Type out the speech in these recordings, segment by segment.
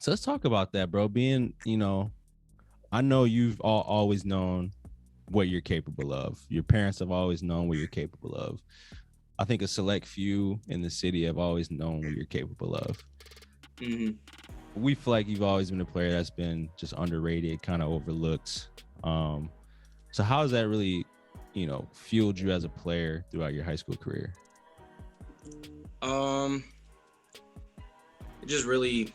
So let's talk about that, bro. Being, I know you've always known what you're capable of. Your parents have always known what you're capable of. I think a select few in the city have always known what you're capable of. Mm-hmm. We feel like you've always been a player that's been just underrated, kind of overlooked. So how has that really, fueled you as a player throughout your high school career? It just really,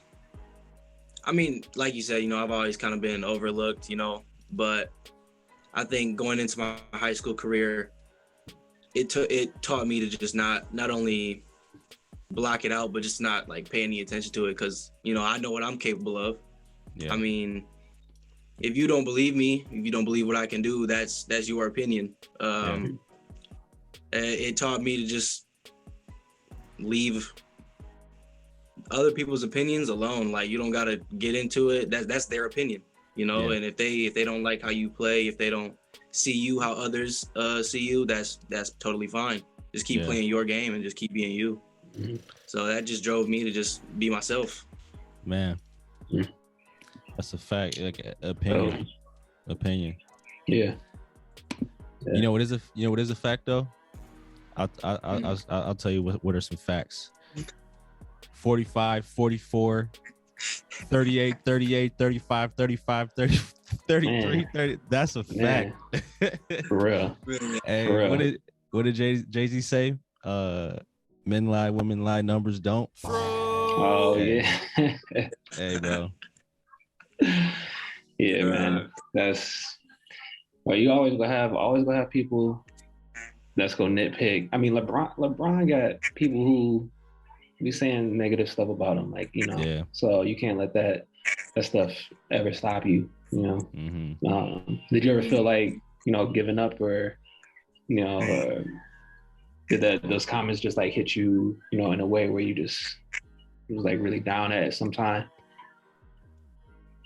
I mean, like you said, I've always kind of been overlooked, but I think going into my high school career, it taught me to just not only block it out, but just not like pay any attention to it, because I know what I'm capable of. Yeah. I mean, if you don't believe me, if you don't believe what I can do, that's your opinion. It taught me to just leave other people's opinions alone. Like, you don't gotta get into it. That's their opinion, Yeah. And if they don't like how you play, if they don't see you how others see you, that's totally fine. Just keep playing your game and just keep being you. Mm-hmm. So that just drove me to just be myself. Man, that's a fact. Like opinion. Yeah. You know what is a fact though? I'll tell you what are some facts. 45, 44, 38, 38, 35, 35, 30, 33, 30. That's a fact. For real. Hey, For real. What did Jay-Z say? Men lie, women lie, numbers don't. Oh, hey. Yeah. Hey, bro. Yeah, man. That's well, you always gonna have people that's gonna nitpick. I mean, LeBron got people who be saying negative stuff about him, like, Yeah. So you can't let that stuff ever stop you, Mm-hmm. Did you ever feel like, giving up, or did those comments just like hit you, in a way where it was like really down at some time?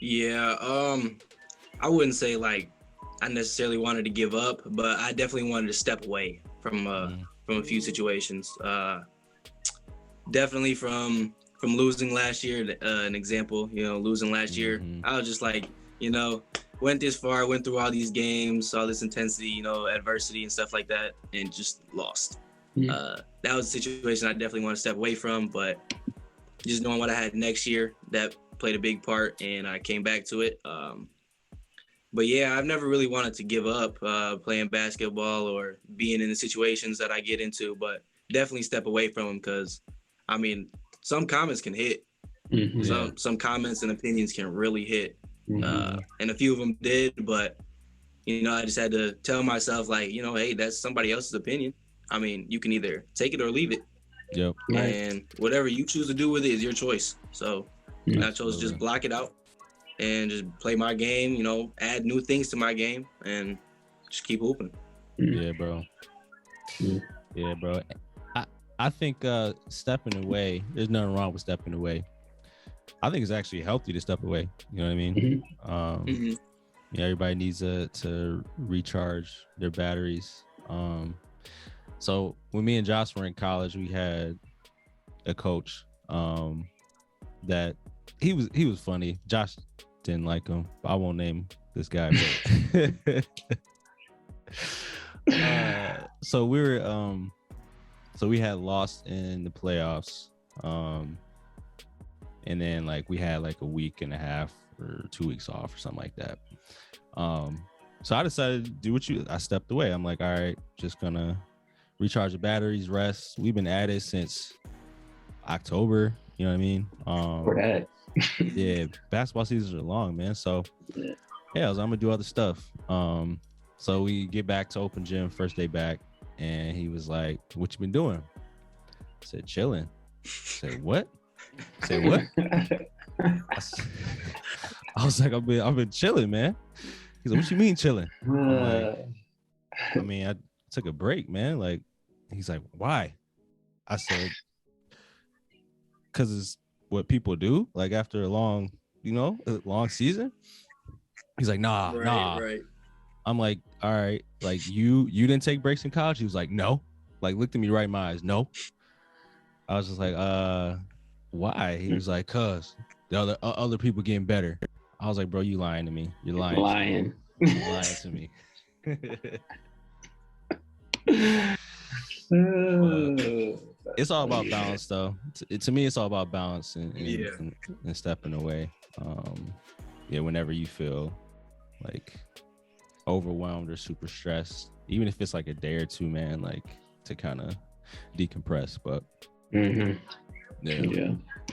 Yeah, I wouldn't say like I necessarily wanted to give up, but I definitely wanted to step away from a few situations. Definitely from losing last year, an example, losing last year. I was just like, went this far, went through all these games, all this intensity, adversity and stuff like that, and just lost. That was a situation I definitely want to step away from, but just knowing what I had next year, that played a big part, and I came back to it. But yeah, I've never really wanted to give up playing basketball or being in the situations that I get into, but definitely step away from them, because, I mean, some comments can hit. Some comments and opinions can really hit. And a few of them did, but, I just had to tell myself, like, hey, that's somebody else's opinion. I mean, you can either take it or leave it. Yep. And whatever you choose to do with it is your choice. So I chose to just block it out and just play my game, add new things to my game and just keep hooping. Yeah, bro. Yeah, bro. I think stepping away, there's nothing wrong with stepping away. I think it's actually healthy to step away. You know what I mean? Yeah, everybody needs to recharge their batteries. So when me and Josh were in college, we had a coach that he was funny. Josh didn't like him. I won't name this guy. But so we were so we had lost in the playoffs, and then like we had like a week and a half or 2 weeks off or something like that. So I decided to do I stepped away. I'm like, all right, just gonna recharge the batteries, rest. We've been at it since October, you know what I mean? For that. Yeah, basketball seasons are long, man. So yeah, I'm gonna do other stuff. So we get back to open gym, first day back, and he was like, "What you been doing?" I said, "Chilling." I said, "What?" I said, "What?" I was like, I've been chilling, man. He's like, "What you mean chilling?" I'm like, I mean, I took a break, man. Like, he's like, "Why?" I said, "Cause it's what people do. Like after a long season." He's like, "Nah." Right. I'm like, "All right, like you didn't take breaks in college?" He was like, "No." Like looked at me right in my eyes, "No." I was just like, "Why?" He was like, "Cause the other people getting better. I was like, bro, you lying to me. You're lying. Lying. You're lying to me. It's all about balance, though. To me, it's all about balance and stepping away. Whenever you feel like overwhelmed or super stressed, even if it's like a day or two, man, like to kind of decompress. But